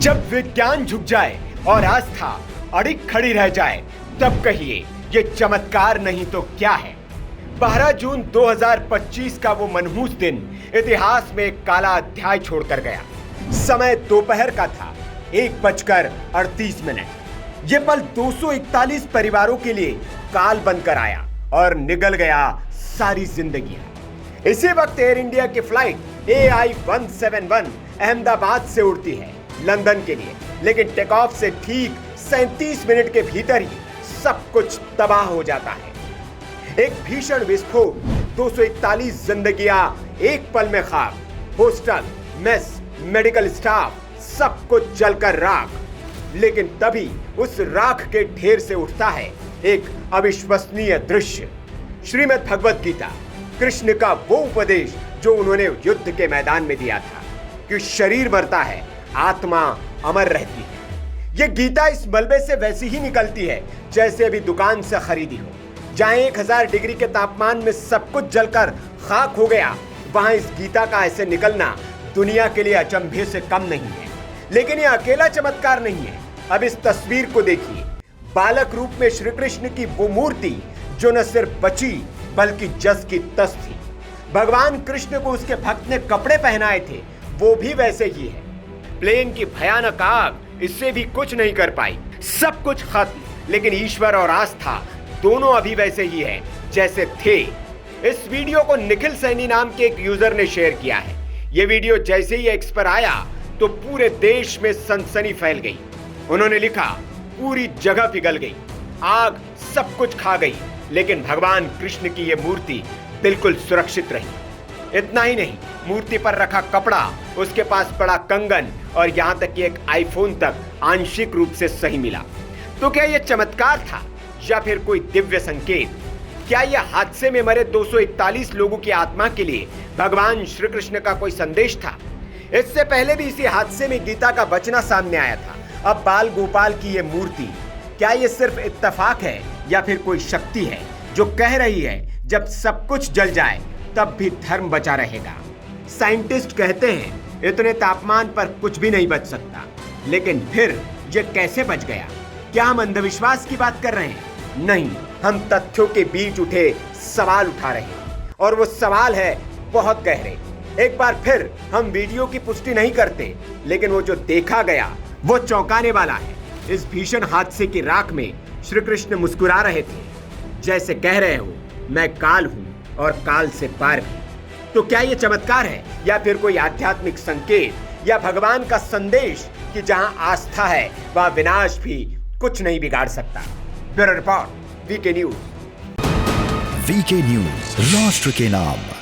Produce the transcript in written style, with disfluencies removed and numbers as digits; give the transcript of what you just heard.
जब विज्ञान झुक जाए और आस्था अड़िग खड़ी रह जाए, तब कहिए ये चमत्कार नहीं तो क्या है। 12 जून 2025 का वो मनहूस दिन इतिहास में एक काला अध्याय छोड़कर गया। समय दोपहर का था, 1:38। ये पल 241 परिवारों के लिए काल बनकर आया और निगल गया सारी जिंदगियां। इसी वक्त एयर इंडिया की फ्लाइट AI-171 अहमदाबाद से उड़ती है लंदन के लिए, लेकिन टेक ऑफ से ठीक 37 मिनट के भीतर ही सब कुछ तबाह हो जाता है। एक भीषण विस्फोट, 241 जिंदगियां एक पल में खाक। हॉस्टल, मेस, मेडिकल स्टाफ, सब कुछ जलकर राख। लेकिन तभी उस राख के ढेर से उठता है एक अविश्वसनीय दृश्य। श्रीमद् भगवत गीता, कृष्ण का वो उपदेश जो उन्होंने युद्ध के मैदान में दिया था कि शरीर मरता है, आत्मा अमर रहती है। यह गीता इस मलबे से वैसी ही निकलती है जैसे अभी दुकान से खरीदी हो। जहां 1000 डिग्री के तापमान में सब कुछ जलकर खाक हो गया, वहां इस गीता का ऐसे निकलना दुनिया के लिए अचंभे से कम नहीं है। लेकिन यह अकेला चमत्कार नहीं है। अब इस तस्वीर को देखिए। बालक रूप में श्री कृष्ण की वो मूर्ति जो न सिर्फ बची बल्कि जस की तस थी। भगवान कृष्ण को उसके भक्त ने कपड़े पहनाए थे, वो भी वैसे ही है। प्लेन की भयानक आग इससे भी कुछ नहीं कर पाई। सब कुछ खत्म, लेकिन ईश्वर और आस्था दोनों अभी वैसे ही है जैसे थे। इस वीडियो को निखिल सैनी नाम के एक यूजर ने शेयर किया है। यह वीडियो जैसे ही एक्स पर आया तो पूरे देश में सनसनी फैल गई। उन्होंने लिखा, पूरी जगह पिघल गई, आग सब कुछ खा गई, लेकिन भगवान कृष्ण की यह मूर्ति बिल्कुल सुरक्षित रही। इतना ही नहीं, मूर्ति पर रखा कपड़ा, उसके पास पड़ा कंगन और यहां तक कि एक आईफोन तक आंशिक रूप से सही मिला। तो क्या यह चमत्कार था या फिर कोई दिव्य संकेत? क्या यह हादसे में मरे 241 लोगों की आत्मा के लिए भगवान श्री कृष्ण का कोई संदेश था? इससे पहले भी इसी हादसे में गीता का बचना सामने आया था। अब बाल गोपाल की यह मूर्ति, क्या यह सिर्फ इत्तेफाक है या फिर कोई शक्ति है जो कह रही है जब सब कुछ जल जाए तब भी धर्म बचा रहेगा? साइंटिस्ट कहते हैं इतने तापमान पर कुछ भी नहीं बच सकता, लेकिन फिर यह कैसे बच गया? क्या हम अंधविश्वास की बात कर रहे हैं? नहीं, हम तथ्यों के बीच उठे सवाल उठा रहे हैं, और वो सवाल है बहुत गहरे। एक बार फिर हम वीडियो की पुष्टि नहीं करते, लेकिन वो जो देखा गया वो चौंकाने वाला है। इस भीषण हादसे की राख में श्री कृष्ण मुस्कुरा रहे थे, जैसे कह रहे हो, मैं काल हूं और काल से पार भी। तो क्या ये चमत्कार है या फिर कोई आध्यात्मिक संकेत या भगवान का संदेश कि जहां आस्था है वहां विनाश भी कुछ नहीं बिगाड़ सकता? Bureau report, VK news. VK news, राष्ट्र के नाम।